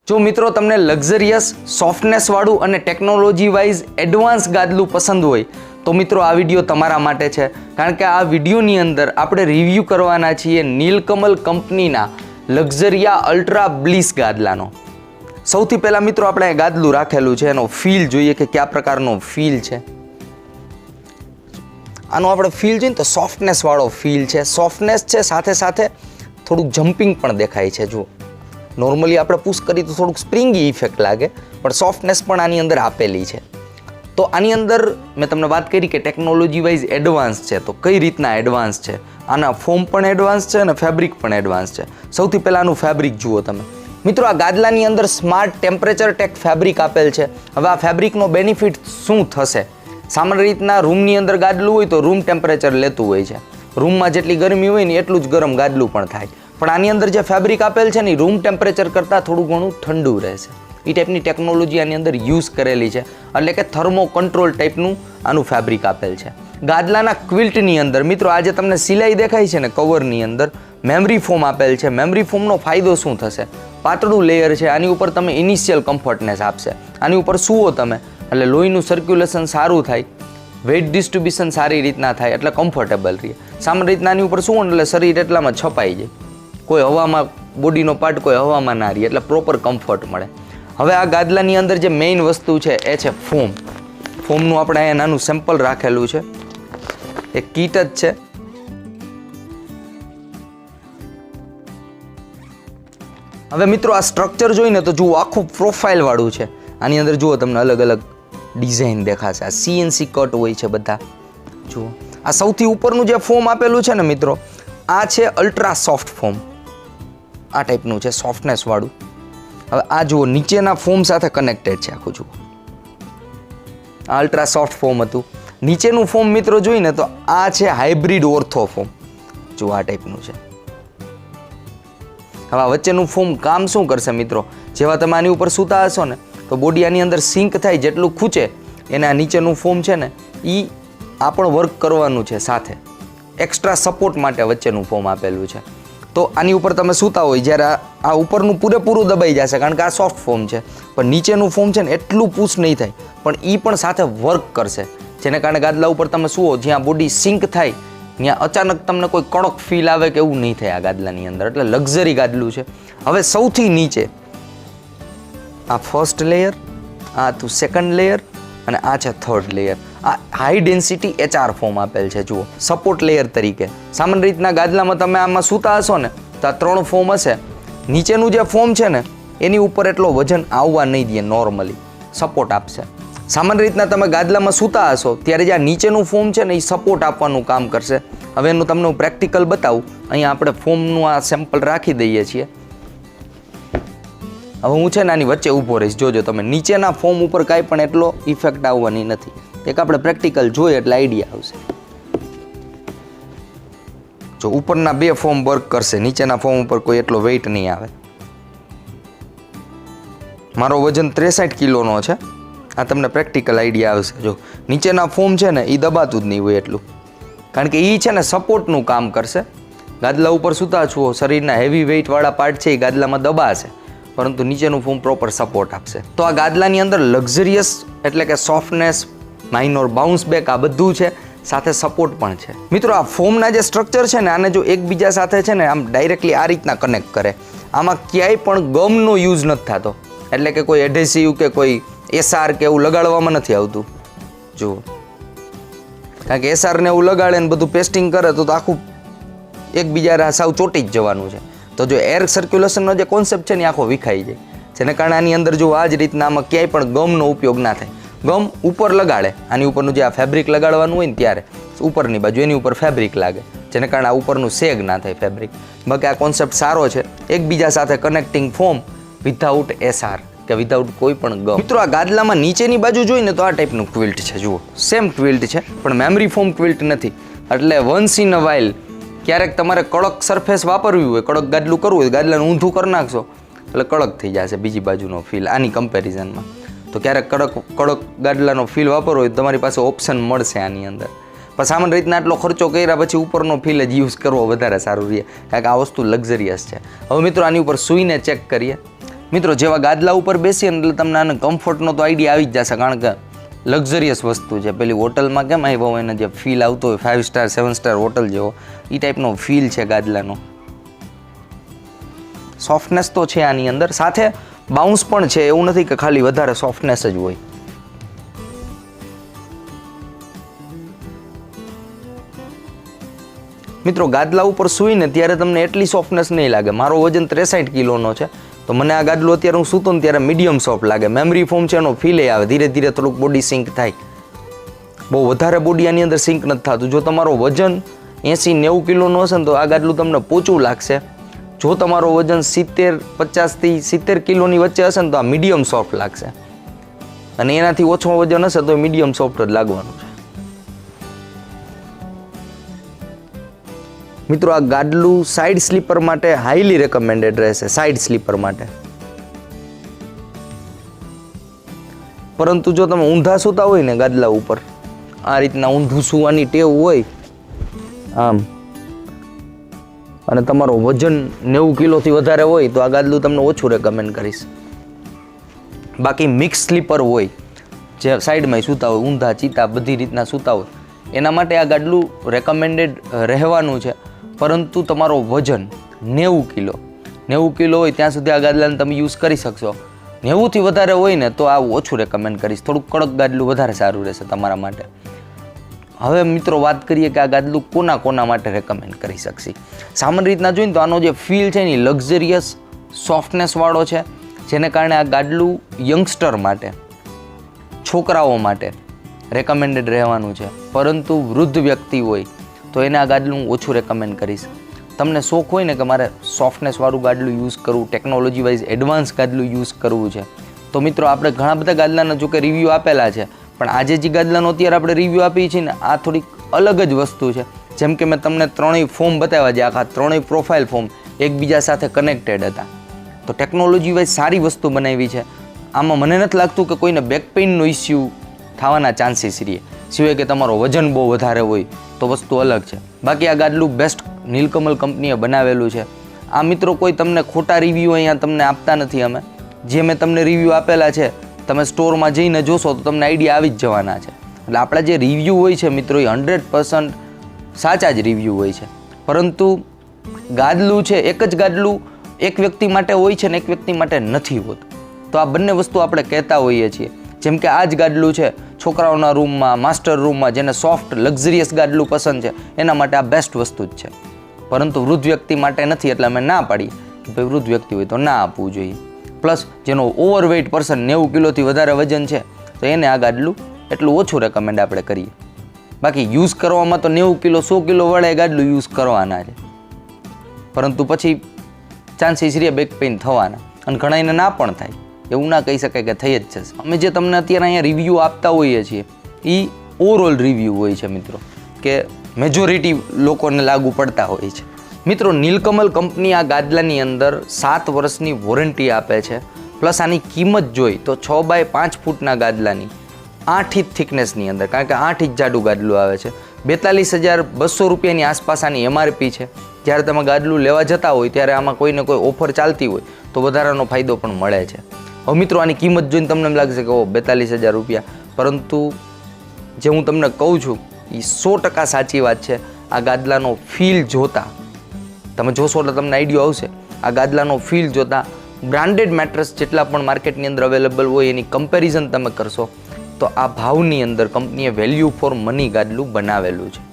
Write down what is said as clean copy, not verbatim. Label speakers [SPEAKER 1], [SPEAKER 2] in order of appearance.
[SPEAKER 1] જો મિત્રો તમને લક્ઝરિયસ સોફ્ટનેસ વાળું અને ટેકનોલોજી વાઇઝ એડવાન્સ ગાદલું પસંદ હોય તો મિત્રો આ વિડીયો તમારા માટે છે, કારણ કે આ વિડીયોની અંદર આપણે રિવ્યૂ કરવાના છીએ નીલકમલ કંપનીના લક્ઝરિયા અલ્ટ્રા બ્લીસ ગાદલાનો. સૌથી પહેલાં મિત્રો આપણે ગાદલું રાખેલું છે, એનો ફીલ જોઈએ કે કયા પ્રકારનો ફીલ છે. આનો આપણે ફીલ જોઈએ ને તો સોફ્ટનેસ વાળો ફીલ છે, સોફ્ટનેસ છે સાથે સાથે થોડુંક જમ્પિંગ પણ દેખાય છે. જુઓ, નોર્મલી આપણે પુશ કરીએ તો થોડુંક સ્પ્રિંગી ઇફેક્ટ લાગે, પણ સોફ્ટનેસ પણ આની અંદર આપેલી છે. તો આની અંદર મેં તમને વાત કરી કે ટેકનોલોજી વાઇઝ એડવાન્સ છે, તો કઈ રીતના એડવાન્સ છે. આના ફોર્મ પણ એડવાન્સ છે અને ફેબ્રિક પણ એડવાન્સ છે. સૌથી પહેલાં આનું ફેબ્રિક જુઓ તમે મિત્રો. આ ગાદલાની અંદર સ્માર્ટ ટેમ્પરેચર ટેક ફેબ્રિક આપેલ છે. હવે આ ફેબ્રિકનો બેનિફિટ શું થશે? સામાન્ય રીતના રૂમની અંદર ગાદલું હોય તો રૂમ ટેમ્પરેચર લેતું હોય છે, રૂમમાં જેટલી ગરમી હોય ને એટલું જ ગરમ ગાદલું પણ થાય. પણ આની અંદર જે ફેબ્રિક આપેલ છે ને એ રૂમ ટેમ્પરેચર કરતાં થોડું ઘણું ઠંડુ રહેશે. એ ટાઈપની ટેકનોલોજી આની અંદર યુઝ કરેલી છે, એટલે કે થર્મો કંટ્રોલ ટાઈપનું આનું ફેબ્રિક આપેલ છે. ગાદલાના ક્વિલ્ટની અંદર મિત્રો આજે તમને સિલાઈ દેખાય છે ને કવરની અંદર મેમરી ફોમ આપેલ છે. મેમરી ફોમનો ફાયદો શું થશે? પાતળું લેયર છે, આની ઉપર તમે ઇનિશિયલ કમ્ફર્ટનેસ આપશે. આની ઉપર સૂવો તમે એટલે લોહીનું સર્ક્યુલેશન સારું થાય, વેઇટ ડિસ્ટ્રીબ્યુશન સારી રીતના થાય, એટલે કમ્ફર્ટેબલ રહે. સામાન્ય રીતના આની ઉપર સૂવો એટલે શરીર એટલામાં છપાઈ જાય, કોઈ હવામાં બોડીનો પાર્ટ કોઈ હવામાં ના રહે, એટલે પ્રોપર કમ્ફર્ટ મળે. હવે આ ગાદલાની અંદર જે મેઇન વસ્તુ છે એ છે ફોમ. ફોમનું આપણે અહીંયા નાનું સેમ્પલ રાખેલું છે, એક કીટ જ છે. હવે મિત્રો આ સ્ટ્રક્ચર જોઈને તો જુઓ આખું પ્રોફાઇલ વાળું છે. આની અંદર જુઓ તમને અલગ અલગ ડિઝાઇન દેખાશે. આ CNC કટ હોય છે બધા. જુઓ આ સૌથી ઉપરનું જે ફોમ આપેલું છે ને મિત્રો, આ છે અલ્ટ્રા સોફ્ટ ફોમ. આ ટાઈપનું છે સોફ્ટનેસ વાળું. હવે આ જુઓ નીચેના ફોમ સાથે કનેક્ટેડ છે આખું. જુઓ આ અલ્ટ્રા સોફ્ટ ફોમ હતું. નીચેનું ફોમ મિત્રો જોઈને તો આ છે હાઇબ્રિડ ઓર્થો ફોમ. જુઓ આ ટાઈપનું છે. હવે આ વચ્ચેનું ફોમ કામ શું કરશે મિત્રો? જેવા તમે આની ઉપર સૂતા હશો ને તો બોડી આની અંદર સિંક થાય, જેટલું ખૂંચે એને આ નીચેનું ફોમ છે ને એ આ પણ વર્ક કરવાનું છે સાથે. એક્સ્ટ્રા સપોર્ટ માટે વચ્ચેનું ફોમ આપેલું છે. તો આની ઉપર તમે સૂતા હોય જ્યારે આ ઉપરનું પૂરેપૂરું દબાઈ જશે, કારણ કે આ સોફ્ટ ફોમ છે, પણ નીચેનું ફોમ છે ને એટલું પુશ નહીં થાય, પણ એ પણ સાથે વર્ક કરશે. જેને કારણે ગાદલા ઉપર તમે સૂવો જ્યાં બોડી સિંક થાય ત્યાં અચાનક તમને કોઈ કડક ફીલ આવે કે એવું નહીં થાય આ ગાદલાની અંદર. એટલે લક્ઝરી ગાદલું છે. હવે સૌથી નીચે આ ફર્સ્ટ લેયર, આ હતું સેકન્ડ લેયર અને આ છે થર્ડ લેયર. આ હાઈ ડેન્સિટી HR ફોમ આપેલ છે. જુઓ સપોર્ટ લેયર તરીકે. સામાન્ય રીતના ગાદલામાં તમે આમાં સૂતા હશો ને તો આ 3 ફોમ હશે. નીચેનું જે ફોમ છે ને એની ઉપર એટલો વજન આવવા નહીં દે, નોર્મલી સપોર્ટ આપશે. સામાન્ય રીતના તમે ગાદલામાં સૂતા હશો ત્યારે જે આ નીચેનું ફોમ છે ને એ સપોર્ટ આપવાનું કામ કરશે. હવે એનું તમને હું પ્રેક્ટિકલ બતાવું. અહીંયા આપણે ફોમનું આ સેમ્પલ રાખી દઈએ છીએ. હવે હું છે ને આની વચ્ચે ઊભો રહીશ. જોજો તમે નીચેના ફોમ ઉપર કાંઈ પણ એટલો ઇફેક્ટ આવવાની નથી. એક આપણે પ્રેક્ટિકલ જોઈએ એટલે આઈડિયા આવશે. જો ઉપરના 2 ફોમ વર્ક કરશે, નીચેના ફોમ ઉપર કોઈ એટલો વેઇટ નહીં આવે. મારો વજન 63 કિલોનો છે. આ તમને પ્રેક્ટિકલ આઈડિયા આવશે. જો નીચેના ફોમ છે ને એ દબાતું જ નહીં હોય એટલું, કારણ કે એ છે ને સપોર્ટનું કામ કરશે. ગાદલા ઉપર સૂતા છો, શરીરના હેવી વેઇટવાળા પાર્ટ છે એ ગાદલામાં દબાશે, પરંતુ નીચેનું ફોમ પ્રોપર સપોર્ટ આપશે. તો આ ગાદલાની અંદર લક્ઝરિયસ એટલે કે સોફ્ટનેસ, માઇનોર બાઉન્સ બેક આ બધું છે, સાથે સપોર્ટ પણ છે. મિત્રો આ ફોમના જે સ્ટ્રક્ચર છે ને આને જો એકબીજા સાથે છે ને આમ ડાયરેક્ટલી આ રીતના કનેક્ટ કરે. આમાં ક્યાંય પણ ગમનો યુઝ નથી થતો, એટલે કે કોઈ એડહેસિવ કે કોઈ SR કે એવું લગાડવામાં નથી આવતું. જુઓ, કારણ કે SR ને એવું લગાડે ને બધું પેસ્ટિંગ કરે તો આખું એકબીજા સાવ ચોટી જ જવાનું છે. તો જો એર સર્ક્યુલેશનનો જે કોન્સેપ્ટ છે ને આખો વિખાઈ જાય, જેને કારણે આની અંદર જો આ જ રીતના આમાં ક્યાંય પણ ગમનો ઉપયોગ ના થાય. ગમ ઉપર લગાડે, આની ઉપરનું જે આ ફેબ્રિક લગાડવાનું હોય ને ત્યારે ઉપરની બાજુ એની ઉપર ફેબ્રિક લાગે, જેને કારણે આ ઉપરનું સેગ ના થાય ફેબ્રિક. બાકી આ કોન્સેપ્ટ સારો છે. એકબીજા સાથે કનેક્ટિંગ ફોમ વિધાઉટ SR કે વિધાઉટ કોઈ પણ ગમ. મિત્રો આ ગાદલામાં નીચેની બાજુ જોઈને તો આ ટાઈપનું ક્વિલ્ટ છે. જુઓ સેમ ક્વિલ્ટ છે, પણ મેમરી ફોમ ક્વિલ્ટ નથી. એટલે વન્સ ઇન અ વાઇલ ક્યારેક તમારે કડક સરફેસ વાપરવી હોય, કડક ગાદલું કરવું હોય, ગાદલાનું ઊંધું કરી નાખશો એટલે કડક થઈ જશે બીજી બાજુનો ફીલ આની કમ્પેરિઝનમાં. તો ક્યારેક કડક ગાદલાનો ફીલ વાપરવો હોય તમારી પાસે ઓપ્શન મળશે આની અંદર. પણ સામાન્ય રીતના આટલો ખર્ચો કર્યા પછી ઉપરનો ફીલ જ યુઝ કરવો વધારે સારું રહે, કારણ કે આ વસ્તુ લક્ઝરિયસ છે. હવે મિત્રો આની ઉપર સૂઈને ચેક કરીએ. મિત્રો જેવા ગાદલા ઉપર બેસીએ ને એટલે તમને આને કમ્ફર્ટનો તો આઈડિયા આવી જ જશે, કારણ કે લક્ઝરિયસ વસ્તુ છે. પેલી હોટલમાં કેમ આવ્યો હોય એને જે ફીલ આવતો હોય 5 સ્ટાર 7 સ્ટાર હોટલ જેવો, એ ટાઈપનો ફીલ છે ગાદલાનો. સોફ્ટનેસ તો છે આની અંદર, સાથે બાઉન્સ પણ છે, એવું નથી કે ખાલી વધારે સોફ્ટનેસ જ હોય. મિત્રો ગાદલા ઉપર સૂઈને ત્યારે તમને એટલી સોફ્ટનેસ નહીં લાગે. મારો વજન 63 કિલોનો છે, તો મને આ ગાદલું અત્યારે હું સૂતો ને ત્યારે મીડિયમ સોફ્ટ લાગે. મેમરી ફોમ છે એનો ફીલ આવે, ધીરે ધીરે થોડુંક બોડી સિંક થાય. બહુ વધારે બોડી આની અંદર સિંક નથી થતું. જો તમારો વજન 80-90 કિલોનો હશે ને તો આ ગાદલું તમને પોચું લાગશે. જો તમારો વજન 50 થી 70 કિલોની વચ્ચે હશે ને તો આ મીડિયમ સોફ્ટ લાગશે, અને એનાથી ઓછો વજન હશે તો મીડિયમ સોફ્ટ જ લાગવાનું છે. મિત્રો આ ગાદલું સાઈડ સ્લીપર માટે હાઈલી રેકમેન્ડેડ રહેશે, સાઈડ સ્લીપર માટે. પરંતુ જો તમે ઊંધા સૂતા હોય ને ગાદલા ઉપર, આ રીતના ઊંધું સૂવાની ટેવ હોય આમ, અને તમારો વજન 90 કિલોથી વધારે હોય તો આ ગાદલું તમને ઓછું રેકમેન્ડ કરીશ. બાકી મિક્સ સ્લીપર હોય, જે સાઈડમાં સૂતા હોય, ઊંધા ચીતા બધી રીતના સૂતા હોય, એના માટે આ ગાદલું રેકમેન્ડેડ રહેવાનું છે. પરંતુ તમારો વજન 90 કિલો હોય ત્યાં સુધી આ ગાદલાને તમે યુઝ કરી શકશો. 90થી વધારે હોય ને તો આ ઓછું રેકમેન્ડ કરીશ. થોડુંક કડક ગાદલું વધારે સારું રહેશે તમારા માટે. હવે મિત્રો વાત કરીએ કે આ ગાદલું કોના માટે રેકમેન્ડ કરી શકશે. સામાન્ય રીતના જોઈને તો આનો જે ફીલ છે ને લક્ઝરિયસ સોફ્ટનેસ વાળો છે, જેને કારણે આ ગાદલું યંગસ્ટર માટે, છોકરાઓ માટે રેકમેન્ડેડ રહેવાનું છે. પરંતુ વૃદ્ધ વ્યક્તિ હોય તો એને આ ગાદલું હું ઓછું રેકમેન્ડ કરીશ. તમને શોખ હોય ને કે મારે સોફ્ટનેસવાળું ગાદલું યુઝ કરવું, ટેકનોલોજી વાઇઝ એડવાન્સ ગાદલું યુઝ કરવું છે, તો મિત્રો આપણે ઘણા બધા ગાદલાના જો કે રિવ્યૂ આપેલા છે, પણ આજે જે ગાદલાનો અત્યારે આપણે રિવ્યૂ આપીએ છીએ ને આ થોડીક અલગ જ વસ્તુ છે. જેમ કે મેં તમને ત્રણેય ફોર્મ બતાવ્યા છે, આખા ત્રણેય પ્રોફાઇલ ફોર્મ એકબીજા સાથે કનેક્ટેડ હતા. તો ટેકનોલોજી વાઇઝ સારી વસ્તુ બનાવી છે. આમાં મને નથી લાગતું કે કોઈને બેક પેઇનનો ઇસ્યુ થવાના ચાન્સીસ રહે, સિવાય કે તમારો વજન બહુ વધારે હોય તો વસ્તુ અલગ છે. બાકી આ ગાદલું બેસ્ટ નીલકમલ કંપનીએ બનાવેલું છે. આ મિત્રો કોઈ તમને ખોટા રિવ્યૂ અહીંયા તમને આપતા નથી. અમે જે મેં તમને રિવ્યૂ આપેલા છે તમે સ્ટોરમાં જઈને જોશો તો તમને આઈડિયા આવી જ જવાના છે. એટલે આપણા જે રિવ્યૂ હોય છે મિત્રો એ 100% સાચા જ રિવ્યૂ હોય છે. પરંતુ ગાદલું છે, એક જ ગાદલું એક વ્યક્તિ માટે હોય છે ને એક વ્યક્તિ માટે નથી હોતું. તો આ બંને વસ્તુ આપણે કહેતા હોઈએ છીએ. જેમ કે આ જ ગાદલું છે છોકરાઓના રૂમમાં, માસ્ટર રૂમમાં, જેને સોફ્ટ લક્ઝરિયસ ગાદલું પસંદ છે એના માટે આ બેસ્ટ વસ્તુ જ છે. પરંતુ વૃદ્ધ વ્યક્તિ માટે નથી, એટલે અમે ના પાડી કે ભાઈ વૃદ્ધ વ્યક્તિ હોય તો ના આપવું જોઈએ. પ્લસ જેનો ઓવરવેઇટ પર્સન 90 કિલોથી વધારે વજન છે તો એને આ ગાદલું એટલું ઓછું રેકમેન્ડ આપણે કરીએ. બાકી યુઝ કરવામાં તો 90 કિલો 100 કિલો વાળા ગાદલું યુઝ કરવાના છે, પરંતુ પછી ચાન્સીસ રહે બેક પેઇન થવાના, અને ઘણાને ના પણ થાય. એવું ના કહી શકાય કે થઈ જ જશે. અમે જે તમને અત્યારે અહીંયા રિવ્યૂ આપતા હોઈએ છીએ એ ઓવરઓલ રિવ્યૂ હોય છે મિત્રો, કે મેજોરિટી લોકોને લાગુ પડતા હોય છે. મિત્રો નીલકમલ કંપની આ ગાદલાની અંદર 7 વર્ષની વોરંટી આપે છે. પ્લસ આની કિંમત જોઈ તો 6x5 ફૂટના ગાદલાની 8 ઇંચ થિકનેસની અંદર, કારણ કે 8 ઇંચ જાડું ગાદલું આવે છે, 42,200 રૂપિયાની આસપાસ આની MRP છે. જ્યારે તમે ગાદલું લેવા જતા હોય ત્યારે આમાં કોઈને કોઈ ઓફર ચાલતી હોય તો વધારાનો ફાયદો પણ મળે છે. હવે મિત્રો આની કિંમત જોઈને તમને એમ લાગશે કે 42,000 રૂપિયા, પરંતુ જે હું તમને કહું છું એ 100% સાચી વાત છે. આ ગાદલાનો ફીલ જોતા તમે જોશો એટલે તમને આઈડિયો આવશે. આ ગાદલાનો ફીલ જોતા બ્રાન્ડેડ મેટ્રેસ જેટલા પણ માર્કેટની અંદર અવેલેબલ હોય એની કમ્પેરિઝન તમે કરશો તો આ ભાવની અંદર કંપનીએ વેલ્યુ ફોર મની ગાદલું બનાવેલું છે.